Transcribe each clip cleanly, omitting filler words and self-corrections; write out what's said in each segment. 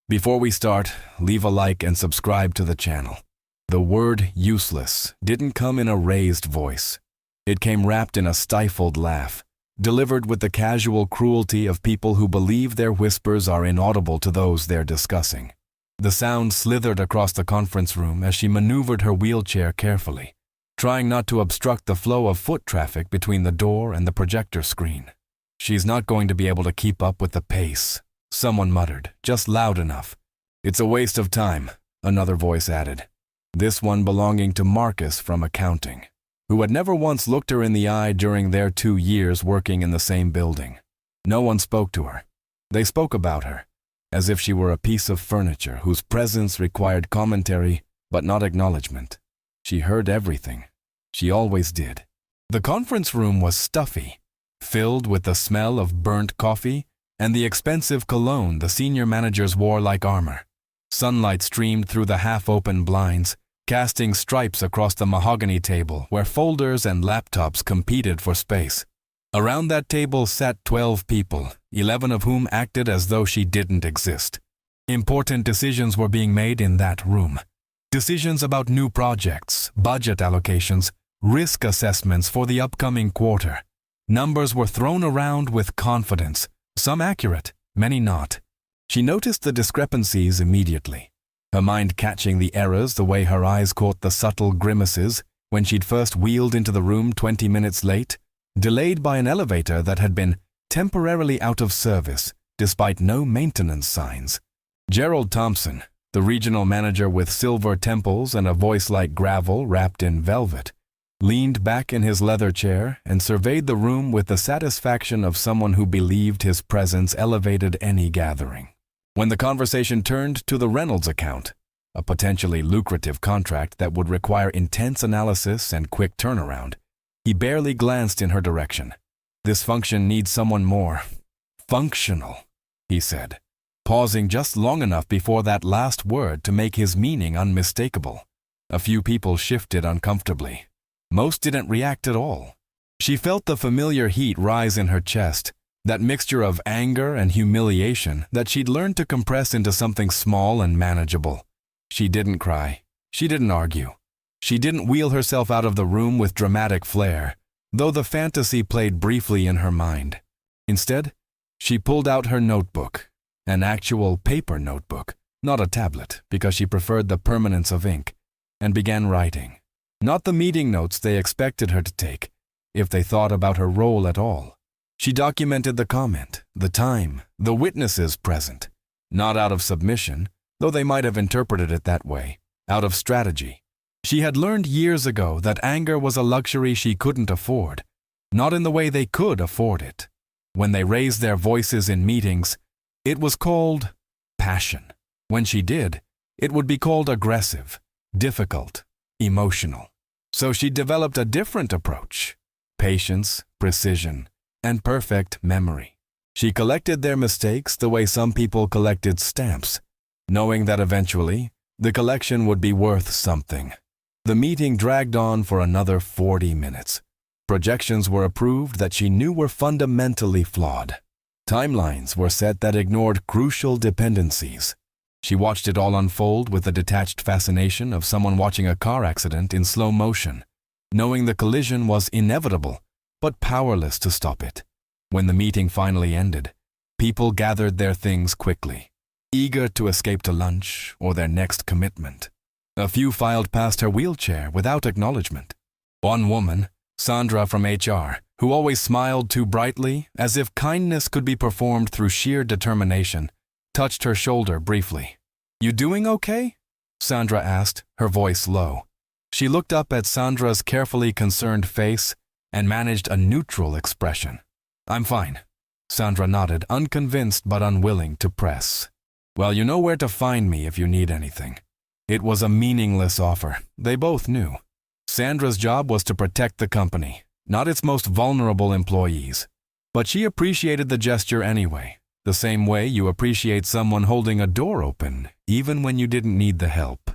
Before we start, leave a like and subscribe to the channel. The word useless didn't come in a raised voice. It came wrapped in a stifled laugh, delivered with the casual cruelty of people who believe their whispers are inaudible to those they're discussing. The sound slithered across the conference room as she maneuvered her wheelchair carefully, trying not to obstruct the flow of foot traffic between the door and the projector screen. "She's not going to be able to keep up with the pace," someone muttered, just loud enough. "It's a waste of time," another voice added, this one belonging to Marcus from accounting, who had never once looked her in the eye during their 2 years working in the same building. No one spoke to her. They spoke about her, as if she were a piece of furniture whose presence required commentary but not acknowledgement. She heard everything. She always did. The conference room was stuffy, filled with the smell of burnt coffee and the expensive cologne the senior managers wore like armor. Sunlight streamed through the half-open blinds, casting stripes across the mahogany table where folders and laptops competed for space. Around that table sat 12 people, 11 of whom acted as though she didn't exist. Important decisions were being made in that room. Decisions about new projects, budget allocations, risk assessments for the upcoming quarter. Numbers were thrown around with confidence, some accurate, many not. She noticed the discrepancies immediately, her mind catching the errors the way her eyes caught the subtle grimaces when she'd first wheeled into the room 20 minutes late, delayed by an elevator that had been temporarily out of service despite no maintenance signs. Gerald Thompson, the regional manager with silver temples and a voice like gravel wrapped in velvet, leaned back in his leather chair and surveyed the room with the satisfaction of someone who believed his presence elevated any gathering. When the conversation turned to the Reynolds account, a potentially lucrative contract that would require intense analysis and quick turnaround, he barely glanced in her direction. "This function needs someone more functional," he said, pausing just long enough before that last word to make his meaning unmistakable. A few people shifted uncomfortably. Most didn't react at all. She felt the familiar heat rise in her chest, that mixture of anger and humiliation that she'd learned to compress into something small and manageable. She didn't cry. She didn't argue. She didn't wheel herself out of the room with dramatic flair, though the fantasy played briefly in her mind. Instead, she pulled out her notebook, an actual paper notebook, not a tablet, because she preferred the permanence of ink, and began writing. Not the meeting notes they expected her to take, if they thought about her role at all. She documented the comment, the time, the witnesses present, not out of submission, though they might have interpreted it that way, out of strategy. She had learned years ago that anger was a luxury she couldn't afford, not in the way they could afford it. When they raised their voices in meetings, it was called passion. When she did, it would be called aggressive, difficult, emotional. So she developed a different approach: patience, precision, and perfect memory. She collected their mistakes the way some people collected stamps, knowing that eventually the collection would be worth something. The meeting dragged on for another 40 minutes. Projections were approved that she knew were fundamentally flawed. Timelines were set that ignored crucial dependencies. She watched it all unfold with the detached fascination of someone watching a car accident in slow motion, knowing the collision was inevitable, but powerless to stop it. When the meeting finally ended, people gathered their things quickly, eager to escape to lunch or their next commitment. A few filed past her wheelchair without acknowledgement. One woman, Sandra from HR, who always smiled too brightly, as if kindness could be performed through sheer determination, touched her shoulder briefly. "You doing okay?" Sandra asked, her voice low. She looked up at Sandra's carefully concerned face and managed a neutral expression. "I'm fine." Sandra nodded, unconvinced but unwilling to press. "Well, you know where to find me if you need anything." It was a meaningless offer, they both knew. Sandra's job was to protect the company, not its most vulnerable employees. But she appreciated the gesture anyway, the same way you appreciate someone holding a door open, even when you didn't need the help.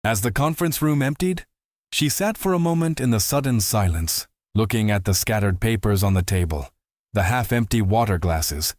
As the conference room emptied, she sat for a moment in the sudden silence, looking at the scattered papers on the table, the half-empty water glasses,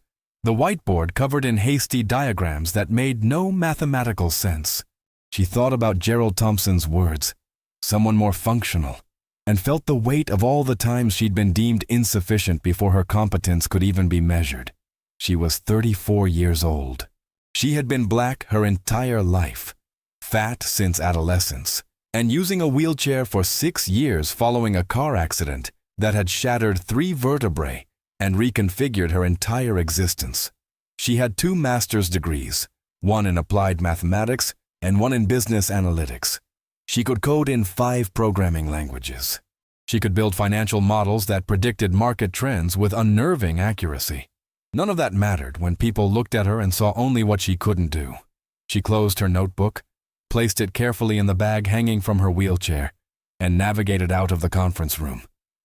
the whiteboard covered in hasty diagrams that made no mathematical sense. She thought about Gerald Thompson's words, someone more functional, and felt the weight of all the times she'd been deemed insufficient before her competence could even be measured. She was 34 years old. She had been black her entire life, fat since adolescence, and using a wheelchair for 6 years following a car accident that had shattered 3 vertebrae and reconfigured her entire existence. She had 2 master's degrees, one in applied mathematics and one in business analytics. She could code in 5 programming languages. She could build financial models that predicted market trends with unnerving accuracy. None of that mattered when people looked at her and saw only what she couldn't do. She closed her notebook, placed it carefully in the bag hanging from her wheelchair, and navigated out of the conference room.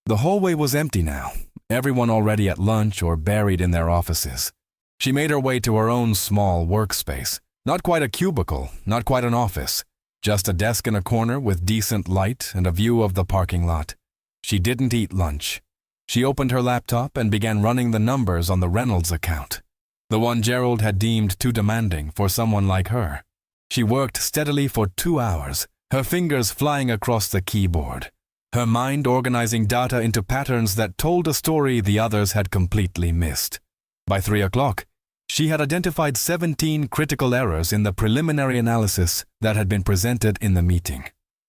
The hallway was empty now, everyone already at lunch or buried in their offices. She made her way to her own small workspace. Not quite a cubicle, not quite an office, just a desk in a corner with decent light and a view of the parking lot. She didn't eat lunch. She opened her laptop and began running the numbers on the Reynolds account, the one Gerald had deemed too demanding for someone like her. She worked steadily for 2 hours, her fingers flying across the keyboard, her mind organizing data into patterns that told a story the others had completely missed. By 3 o'clock, she had identified 17 critical errors in the preliminary analysis that had been presented in the meeting.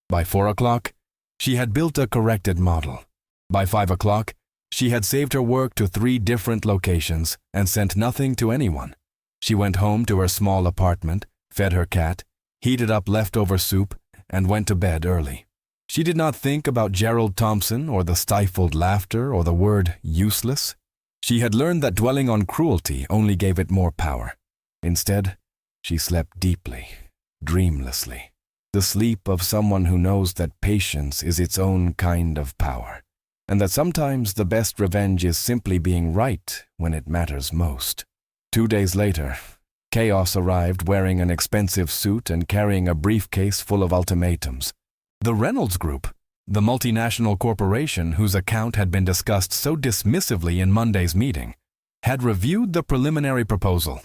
By 4 o'clock, she had built a corrected model. By 5 o'clock, she had saved her work to 3 different locations and sent nothing to anyone. She went home to her small apartment, fed her cat, heated up leftover soup, and went to bed early. She did not think about Gerald Thompson or the stifled laughter or the word useless. She had learned that dwelling on cruelty only gave it more power. Instead, she slept deeply, dreamlessly, the sleep of someone who knows that patience is its own kind of power, and that sometimes the best revenge is simply being right when it matters most. 2 days later, Chaos arrived wearing an expensive suit and carrying a briefcase full of ultimatums. The Reynolds Group, the multinational corporation whose account had been discussed so dismissively in Monday's meeting, had reviewed the preliminary proposal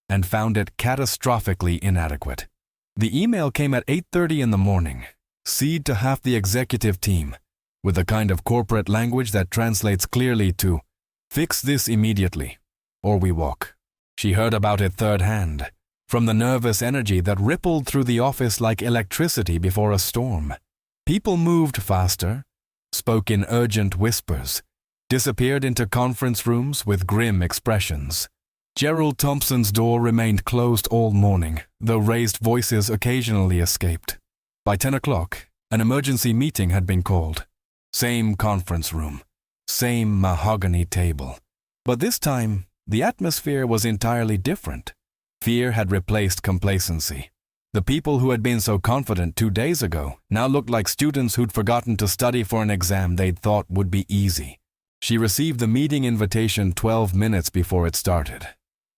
and found it catastrophically inadequate. The email came at 8:30 in the morning, seeded to half the executive team, with the kind of corporate language that translates clearly to, "Fix this immediately, or we walk." She heard about it third hand, from the nervous energy that rippled through the office like electricity before a storm. People moved faster, spoke in urgent whispers, disappeared into conference rooms with grim expressions. Gerald Thompson's door remained closed all morning, though raised voices occasionally escaped. By 10 o'clock, an emergency meeting had been called. Same conference room, same mahogany table. But this time, the atmosphere was entirely different. Fear had replaced complacency. The people who had been so confident 2 days ago now looked like students who'd forgotten to study for an exam they'd thought would be easy. She received the meeting invitation 12 minutes before it started.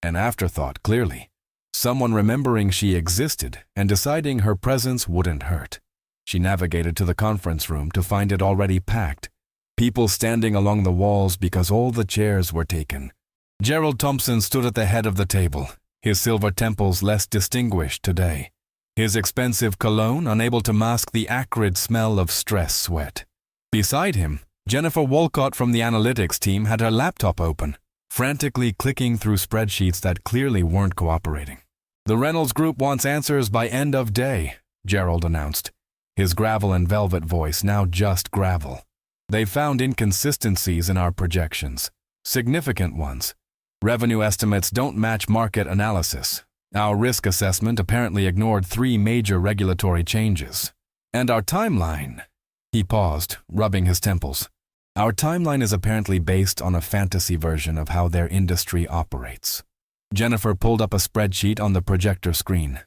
An afterthought, clearly. Someone remembering she existed and deciding her presence wouldn't hurt. She navigated to the conference room to find it already packed. People standing along the walls because all the chairs were taken. Gerald Thompson stood at the head of the table, his silver temples less distinguished today. His expensive cologne unable to mask the acrid smell of stress sweat. Beside him, Jennifer Walcott from the analytics team had her laptop open, frantically clicking through spreadsheets that clearly weren't cooperating. "The Reynolds Group wants answers by end of day," Gerald announced, his gravel and velvet voice now just gravel. "They've found inconsistencies in our projections, significant ones. Revenue estimates don't match market analysis. Our risk assessment apparently ignored 3 major regulatory changes. And our timeline," he paused, rubbing his temples. "Our timeline is apparently based on a fantasy version of how their industry operates." Jennifer pulled up a spreadsheet on the projector screen.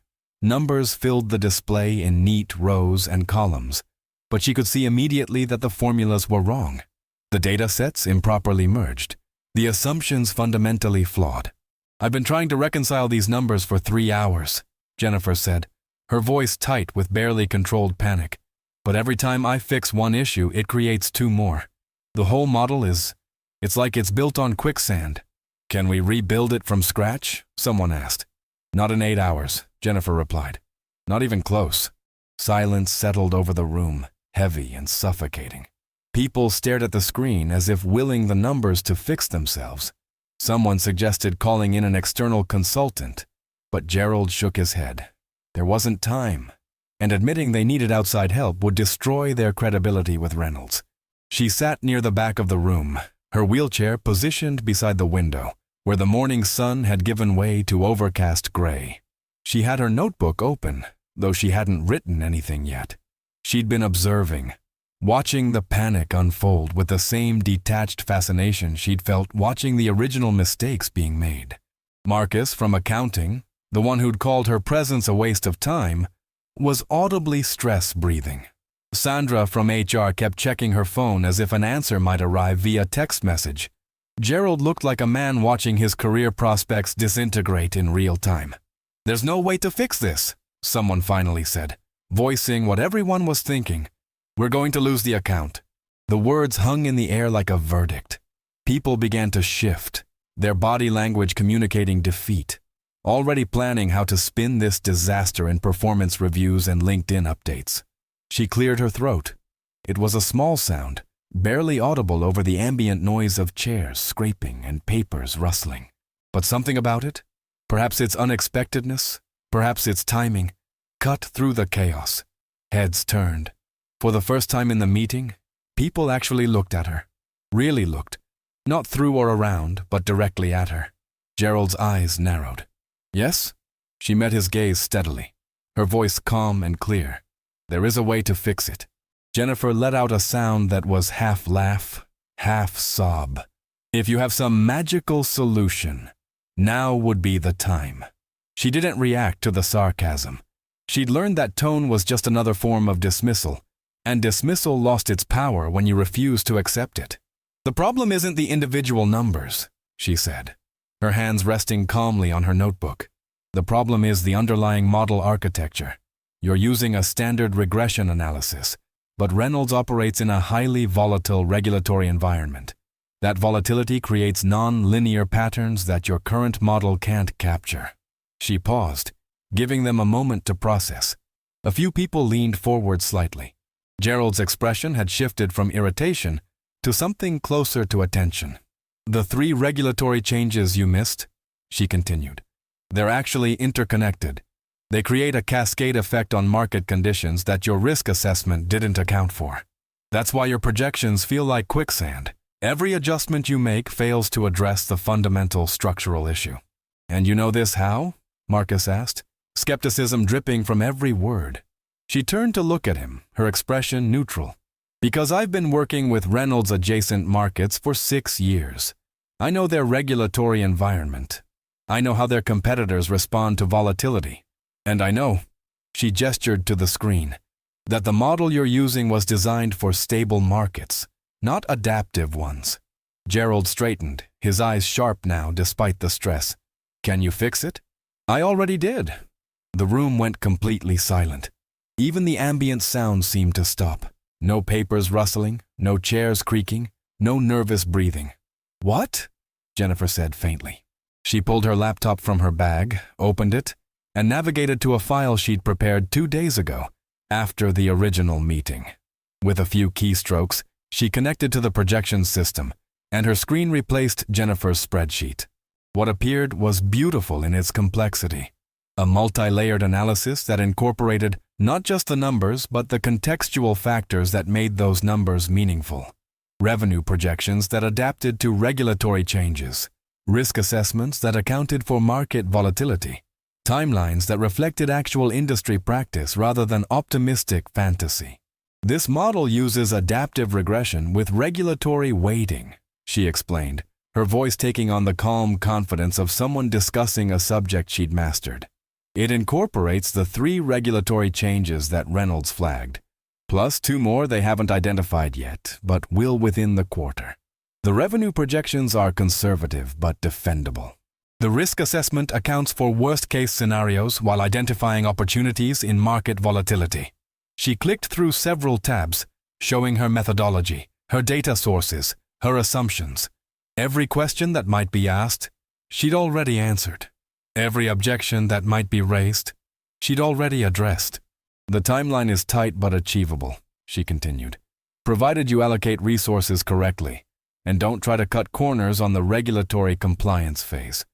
Numbers filled the display in neat rows and columns, but she could see immediately that the formulas were wrong. The data sets improperly merged. The assumptions fundamentally flawed. "I've been trying to reconcile these numbers for 3 hours, Jennifer said, her voice tight with barely controlled panic. "But every time I fix one issue, it creates 2 more. The whole model it's like it's built on quicksand. Can we rebuild it from scratch? Someone asked. Not in 8 hours, Jennifer replied. Not even close. Silence settled over the room, heavy and suffocating. People stared at the screen as if willing the numbers to fix themselves. Someone suggested calling in an external consultant, but Gerald shook his head. There wasn't time, and admitting they needed outside help would destroy their credibility with Reynolds. She sat near the back of the room, her wheelchair positioned beside the window, where the morning sun had given way to overcast gray. She had her notebook open, though she hadn't written anything yet. She'd been observing, watching the panic unfold with the same detached fascination she'd felt watching the original mistakes being made. Marcus from accounting, the one who'd called her presence a waste of time, was audibly stress-breathing. Sandra from HR kept checking her phone as if an answer might arrive via text message. Gerald looked like a man watching his career prospects disintegrate in real time. There's no way to fix this, someone finally said, voicing what everyone was thinking. We're going to lose the account. The words hung in the air like a verdict. People began to shift, their body language communicating defeat, already planning how to spin this disaster in performance reviews and LinkedIn updates. She cleared her throat. It was a small sound, barely audible over the ambient noise of chairs scraping and papers rustling. But something about it, perhaps its unexpectedness, perhaps its timing, cut through the chaos. Heads turned. For the first time in the meeting, people actually looked at her. Really looked. Not through or around, but directly at her. Gerald's eyes narrowed. Yes? She met his gaze steadily, her voice calm and clear. There is a way to fix it. Jennifer let out a sound that was half laugh, half sob. If you have some magical solution, now would be the time. She didn't react to the sarcasm. She'd learned that tone was just another form of dismissal, and dismissal lost its power when you refused to accept it. The problem isn't the individual numbers, she said, her hands resting calmly on her notebook. The problem is the underlying model architecture. You're using a standard regression analysis, but Reynolds operates in a highly volatile regulatory environment. That volatility creates non-linear patterns that your current model can't capture. She paused, giving them a moment to process. A few people leaned forward slightly. Gerald's expression had shifted from irritation to something closer to attention. The 3 regulatory changes you missed, she continued. They're actually interconnected. They create a cascade effect on market conditions that your risk assessment didn't account for. That's why your projections feel like quicksand. Every adjustment you make fails to address the fundamental structural issue. And you know this how? Marcus asked, skepticism dripping from every word. She turned to look at him, her expression neutral. Because I've been working with Reynolds adjacent markets for 6 years. I know their regulatory environment. I know how their competitors respond to volatility. And I know, she gestured to the screen, that the model you're using was designed for stable markets, not adaptive ones. Gerald straightened, his eyes sharp now despite the stress. Can you fix it? I already did. The room went completely silent. Even the ambient sound seemed to stop. No papers rustling, no chairs creaking, no nervous breathing. What? Jennifer said faintly. She pulled her laptop from her bag, opened it, and navigated to a file she'd prepared 2 days ago, after the original meeting. With a few keystrokes, she connected to the projection system, and her screen replaced Jennifer's spreadsheet. What appeared was beautiful in its complexity. A multi-layered analysis that incorporated not just the numbers, but the contextual factors that made those numbers meaningful. Revenue projections that adapted to regulatory changes. Risk assessments that accounted for market volatility. Timelines that reflected actual industry practice rather than optimistic fantasy. This model uses adaptive regression with regulatory weighting, she explained, her voice taking on the calm confidence of someone discussing a subject she'd mastered. It incorporates the 3 regulatory changes that Reynolds flagged, plus 2 more they haven't identified yet, but will within the quarter. The revenue projections are conservative but defendable. The risk assessment accounts for worst-case scenarios while identifying opportunities in market volatility. She clicked through several tabs, showing her methodology, her data sources, her assumptions. Every question that might be asked, She'd already answered. Every objection that might be raised, she'd already addressed. The timeline is tight but achievable, she continued, provided you allocate resources correctly and don't try to cut corners on the regulatory compliance phase.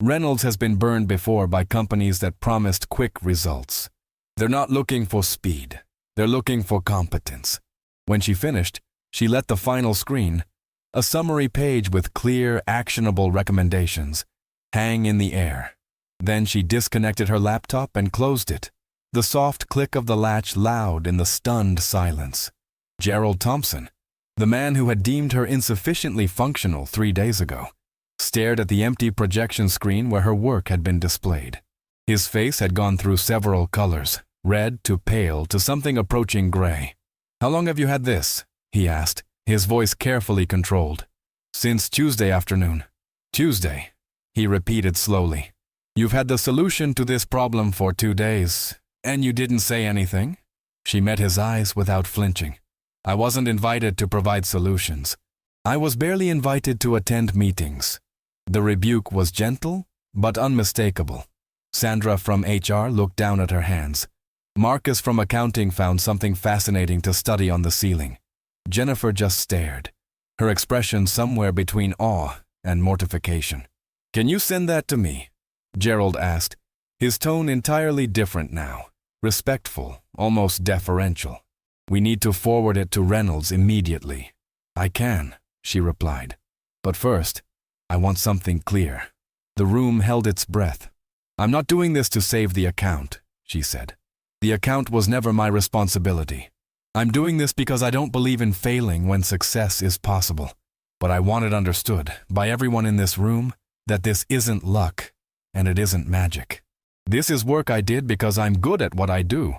Reynolds has been burned before by companies that promised quick results. They're not looking for speed. They're looking for competence. When she finished, she let the final screen, a summary page with clear, actionable recommendations, hang in the air. Then she disconnected her laptop and closed it, the soft click of the latch loud in the stunned silence. Gerald Thompson, the man who had deemed her insufficiently functional 3 days ago, stared at the empty projection screen where her work had been displayed. His face had gone through several colors, red to pale to something approaching gray. "How long have you had this?" he asked, his voice carefully controlled. "Since Tuesday afternoon." "Tuesday," he repeated slowly. "You've had the solution to this problem for 2 days, and you didn't say anything?" She met his eyes without flinching. "I wasn't invited to provide solutions. I was barely invited to attend meetings." The rebuke was gentle, but unmistakable. Sandra from HR looked down at her hands. Marcus from accounting found something fascinating to study on the ceiling. Jennifer just stared, her expression somewhere between awe and mortification. "Can you send that to me?" Gerald asked, his tone entirely different now, respectful, almost deferential. "We need to forward it to Reynolds immediately." "I can," she replied. "But first, I want something clear." The room held its breath. "I'm not doing this to save the account," she said. "The account was never my responsibility. I'm doing this because I don't believe in failing when success is possible. But I want it understood by everyone in this room that this isn't luck and it isn't magic. This is work I did because I'm good at what I do.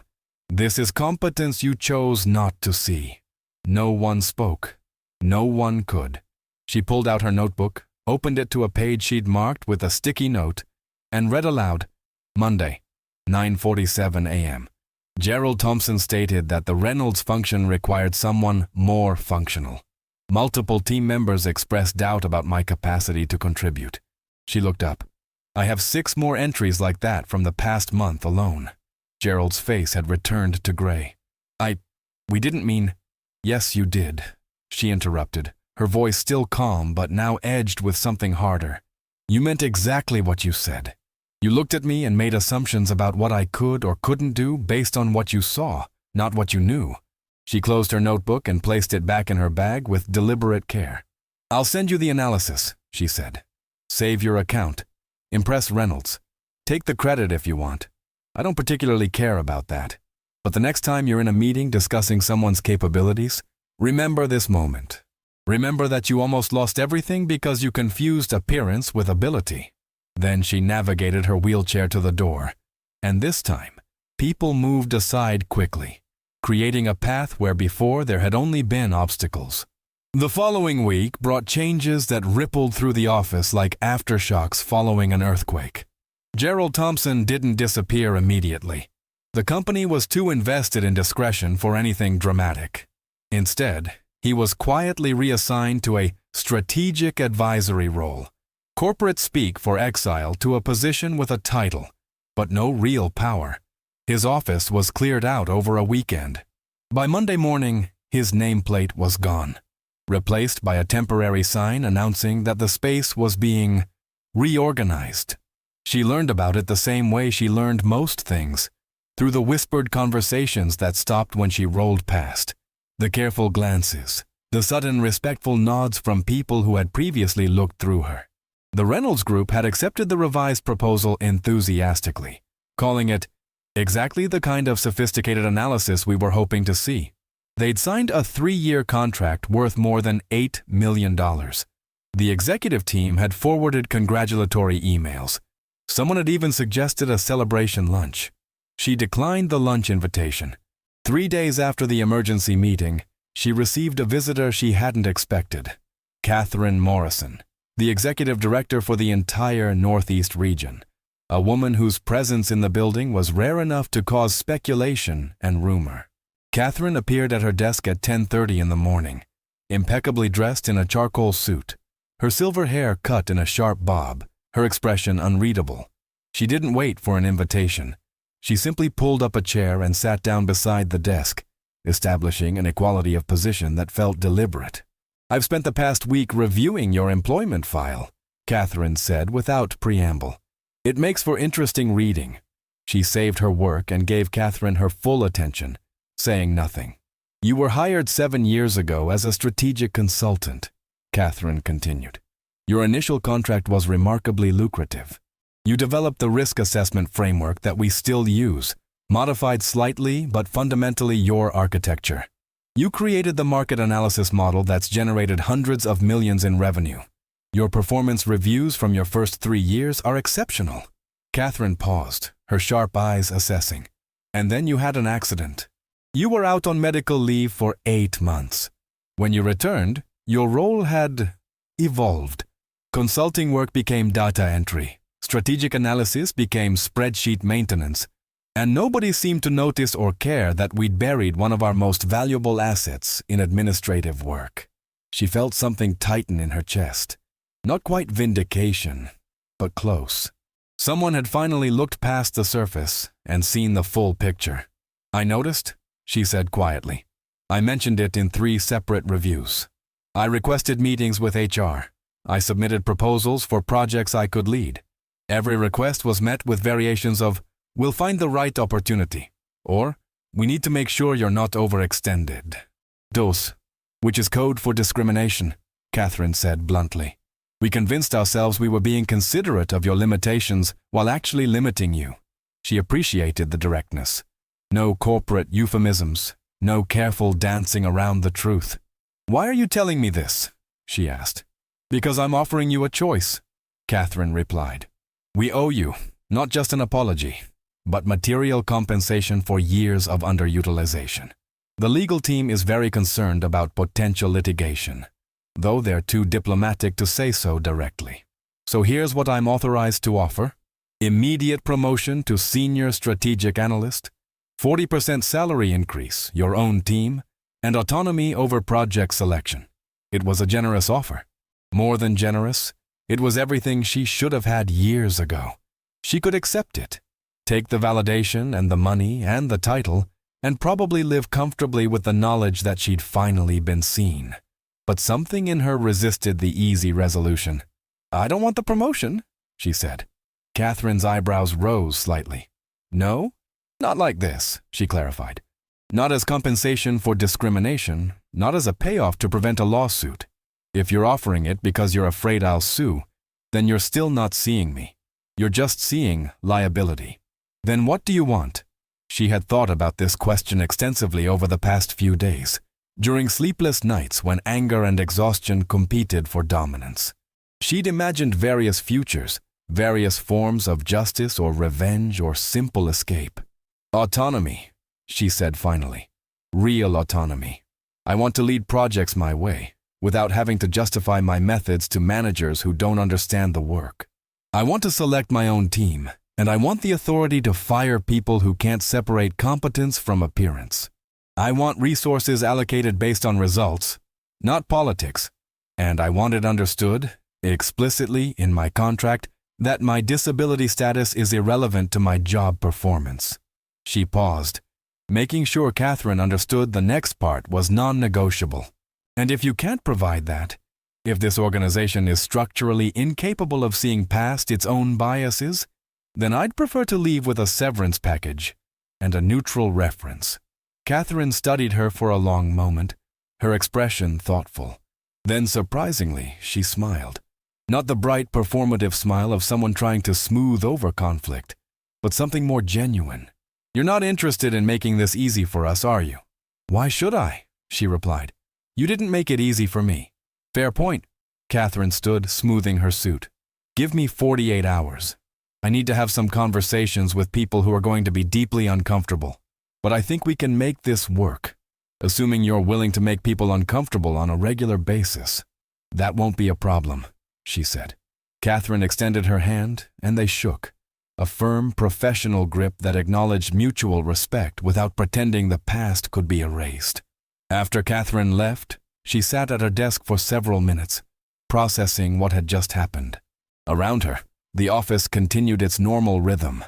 This is competence you chose not to see." No one spoke. No one could. She pulled out her notebook, opened it to a page she'd marked with a sticky note, and read aloud, "Monday, 9:47 a.m. Gerald Thompson stated that the Reynolds function required someone more functional. Multiple team members expressed doubt about my capacity to contribute." She looked up. "I have 6 more entries like that from the past month alone." Gerald's face had returned to gray. We didn't mean—" "Yes, you did," she interrupted, her voice still calm but now edged with something harder. "You meant exactly what you said. You looked at me and made assumptions about what I could or couldn't do based on what you saw, not what you knew." She closed her notebook and placed it back in her bag with deliberate care. "I'll send you the analysis," she said. "Save your account. Impress Reynolds. Take the credit if you want. I don't particularly care about that. But the next time you're in a meeting discussing someone's capabilities, remember this moment. Remember that you almost lost everything because you confused appearance with ability." Then she navigated her wheelchair to the door, and this time, people moved aside quickly, creating a path where before there had only been obstacles. The following week brought changes that rippled through the office like aftershocks following an earthquake. Gerald Thompson didn't disappear immediately. The company was too invested in discretion for anything dramatic. Instead, he was quietly reassigned to a strategic advisory role. Corporate speak for exile to a position with a title, but no real power. His office was cleared out over a weekend. By Monday morning, his nameplate was gone, replaced by a temporary sign announcing that the space was being reorganized. She learned about it the same way she learned most things, through the whispered conversations that stopped when she rolled past, the careful glances, the sudden respectful nods from people who had previously looked through her. The Reynolds Group had accepted the revised proposal enthusiastically, calling it exactly the kind of sophisticated analysis we were hoping to see. They'd signed a 3-year contract worth more than $8 million. The executive team had forwarded congratulatory emails. Someone had even suggested a celebration lunch. She declined the lunch invitation. 3 days after the emergency meeting, she received a visitor she hadn't expected, Catherine Morrison, the executive director for the entire Northeast region, a woman whose presence in the building was rare enough to cause speculation and rumor. Catherine appeared at her desk at 10:30 in the morning, impeccably dressed in a charcoal suit, her silver hair cut in a sharp bob, her expression unreadable. She didn't wait for an invitation. She simply pulled up a chair and sat down beside the desk, establishing an equality of position that felt deliberate. "I've spent the past week reviewing your employment file," Catherine said without preamble. "It makes for interesting reading." She saved her work and gave Catherine her full attention, saying nothing. "You were hired 7 years ago as a strategic consultant," Catherine continued. "Your initial contract was remarkably lucrative. You developed the risk assessment framework that we still use, modified slightly but fundamentally your architecture. You created the market analysis model that's generated hundreds of millions in revenue. Your performance reviews from your first 3 years are exceptional." Catherine paused, her sharp eyes assessing. "And then you had an accident. You were out on medical leave for 8 months. When you returned, your role had evolved. Consulting work became data entry. Strategic analysis became spreadsheet maintenance. And nobody seemed to notice or care that we'd buried one of our most valuable assets in administrative work." She felt something tighten in her chest. Not quite vindication, but close. Someone had finally looked past the surface and seen the full picture. "I noticed," she said quietly. "I mentioned it in 3 separate reviews. I requested meetings with HR. I submitted proposals for projects I could lead. Every request was met with variations of, 'We'll find the right opportunity,' or 'We need to make sure you're not overextended.' Dos, which is code for discrimination," Catherine said bluntly. "We convinced ourselves we were being considerate of your limitations while actually limiting you." She appreciated the directness. No corporate euphemisms, no careful dancing around the truth. "Why are you telling me this?" she asked. "Because I'm offering you a choice," Catherine replied. "We owe you, not just an apology, but material compensation for years of underutilization. The legal team is very concerned about potential litigation, though they're too diplomatic to say so directly. So here's what I'm authorized to offer: immediate promotion to senior strategic analyst, 40% salary increase, your own team, and autonomy over project selection." It was a generous offer. More than generous, it was everything she should have had years ago. She could accept it, take the validation and the money and the title, and probably live comfortably with the knowledge that she'd finally been seen. But something in her resisted the easy resolution. "I don't want the promotion," she said. Catherine's eyebrows rose slightly. "No? Not like this," she clarified. "Not as compensation for discrimination, not as a payoff to prevent a lawsuit. If you're offering it because you're afraid I'll sue, then you're still not seeing me. You're just seeing liability. Then what do you want?" She had thought about this question extensively over the past few days, during sleepless nights when anger and exhaustion competed for dominance. She'd imagined various futures, various forms of justice or revenge or simple escape. "Autonomy," she said finally. "Real autonomy. I want to lead projects my way, without having to justify my methods to managers who don't understand the work. I want to select my own team, and I want the authority to fire people who can't separate competence from appearance. I want resources allocated based on results, not politics. And I want it understood, explicitly in my contract, that my disability status is irrelevant to my job performance." She paused, making sure Catherine understood the next part was non-negotiable. "And if you can't provide that, if this organization is structurally incapable of seeing past its own biases, then I'd prefer to leave with a severance package and a neutral reference." Catherine studied her for a long moment, her expression thoughtful. Then, surprisingly, she smiled. Not the bright, performative smile of someone trying to smooth over conflict, but something more genuine. "You're not interested in making this easy for us, are you?" "Why should I?" she replied. "You didn't make it easy for me." "Fair point." Catherine stood, smoothing her suit. "Give me 48 hours. I need to have some conversations with people who are going to be deeply uncomfortable. But I think we can make this work, assuming you're willing to make people uncomfortable on a regular basis." "That won't be a problem," she said. Catherine extended her hand, and they shook, a firm, professional grip that acknowledged mutual respect without pretending the past could be erased. After Catherine left, she sat at her desk for several minutes, processing what had just happened. Around her, The office continued its normal rhythm.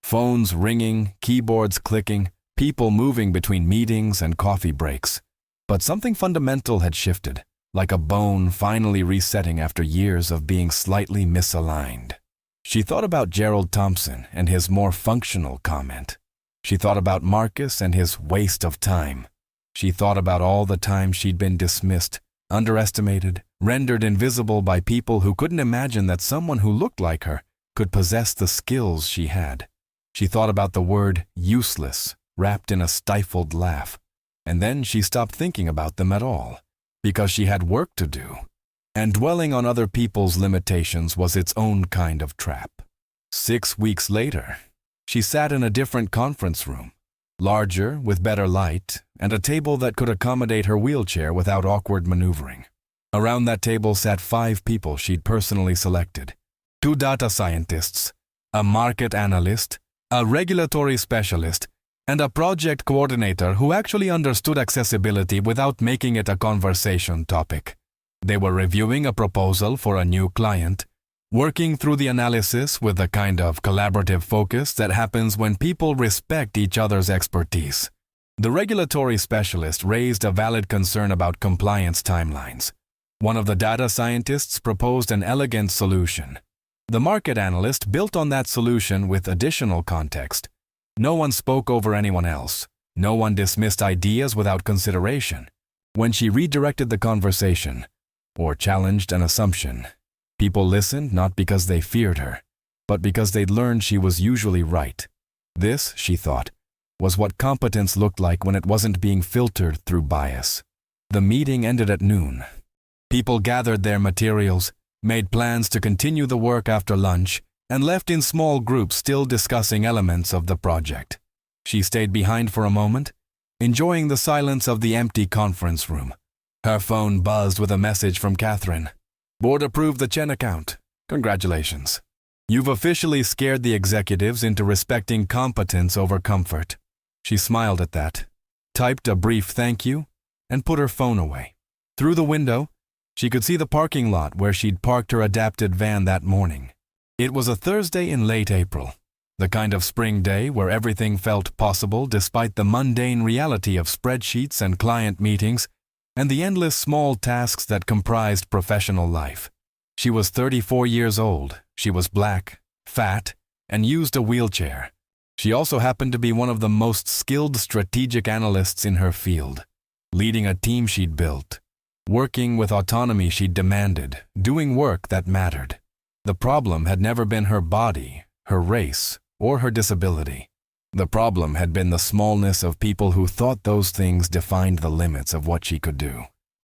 Phones ringing, keyboards clicking, people moving between meetings and coffee breaks. But something fundamental had shifted, like a bone finally resetting after years of being slightly misaligned. She thought about Gerald Thompson and his more functional comment. She thought about Marcus and his waste of time. She thought about all the time she'd been dismissed, underestimated, rendered invisible by people who couldn't imagine that someone who looked like her could possess the skills she had. She thought about the word useless, wrapped in a stifled laugh. And then she stopped thinking about them at all, because she had work to do. And dwelling on other people's limitations was its own kind of trap. 6 weeks later, she sat in a different conference room, larger, with better light, and a table that could accommodate her wheelchair without awkward maneuvering. Around that table sat 5 people she'd personally selected: 2 data scientists, a market analyst, a regulatory specialist, and a project coordinator who actually understood accessibility without making it a conversation topic. They were reviewing a proposal for a new client, working through the analysis with the kind of collaborative focus that happens when people respect each other's expertise. The regulatory specialist raised a valid concern about compliance timelines. One of the data scientists proposed an elegant solution. The market analyst built on that solution with additional context. No one spoke over anyone else. No one dismissed ideas without consideration. When she redirected the conversation, or challenged an assumption, people listened not because they feared her, but because they'd learned she was usually right. This, she thought, was what competence looked like when it wasn't being filtered through bias. The meeting ended at noon. People gathered their materials, made plans to continue the work after lunch, and left in small groups still discussing elements of the project. She stayed behind for a moment, enjoying the silence of the empty conference room. Her phone buzzed with a message from Catherine. "Board approved the Chen account. Congratulations. You've officially scared the executives into respecting competence over comfort." She smiled at that, typed a brief thank you, and put her phone away. Through the window, she could see the parking lot where she'd parked her adapted van that morning. It was a Thursday in late April, the kind of spring day where everything felt possible despite the mundane reality of spreadsheets and client meetings and the endless small tasks that comprised professional life. She was 34 years old, she was black, fat, and used a wheelchair. She also happened to be one of the most skilled strategic analysts in her field, leading a team she'd built, working with autonomy she'd demanded, doing work that mattered. The problem had never been her body, her race, or her disability. The problem had been the smallness of people who thought those things defined the limits of what she could do.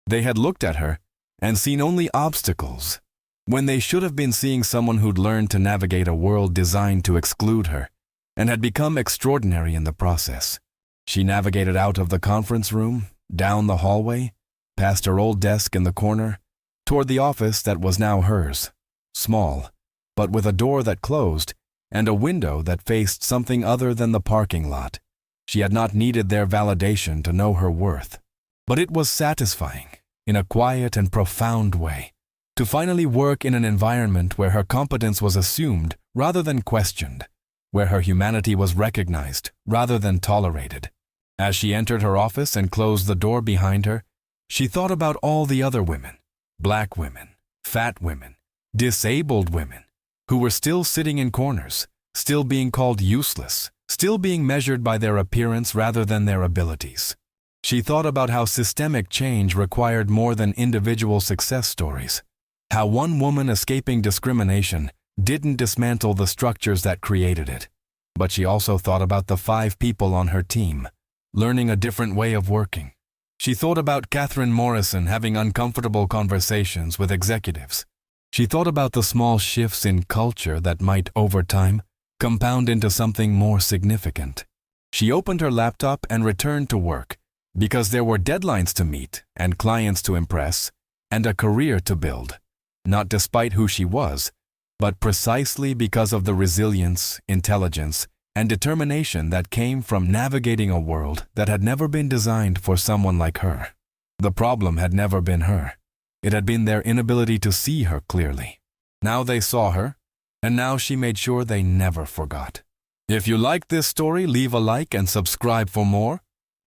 They had looked at her and seen only obstacles, when they should have been seeing someone who'd learned to navigate a world designed to exclude her, and had become extraordinary in the process. She navigated out of the conference room, down the hallway, past her old desk in the corner, toward the office that was now hers. Small, but with a door that closed and a window that faced something other than the parking lot. She had not needed their validation to know her worth. But it was satisfying, in a quiet and profound way, to finally work in an environment where her competence was assumed rather than questioned, where her humanity was recognized rather than tolerated. As she entered her office and closed the door behind her, she thought about all the other women, black women, fat women, disabled women, who were still sitting in corners, still being called useless, still being measured by their appearance rather than their abilities. She thought about how systemic change required more than individual success stories, how one woman escaping discrimination didn't dismantle the structures that created it. But she also thought about the 5 people on her team, learning a different way of working. She thought about Catherine Morrison having uncomfortable conversations with executives. She thought about the small shifts in culture that might, over time, compound into something more significant. She opened her laptop and returned to work, because there were deadlines to meet and clients to impress and a career to build, not despite who she was, but precisely because of the resilience, intelligence, and determination that came from navigating a world that had never been designed for someone like her. The problem had never been her. It had been their inability to see her clearly. Now they saw her, and now she made sure they never forgot. If you liked this story, leave a like and subscribe for more.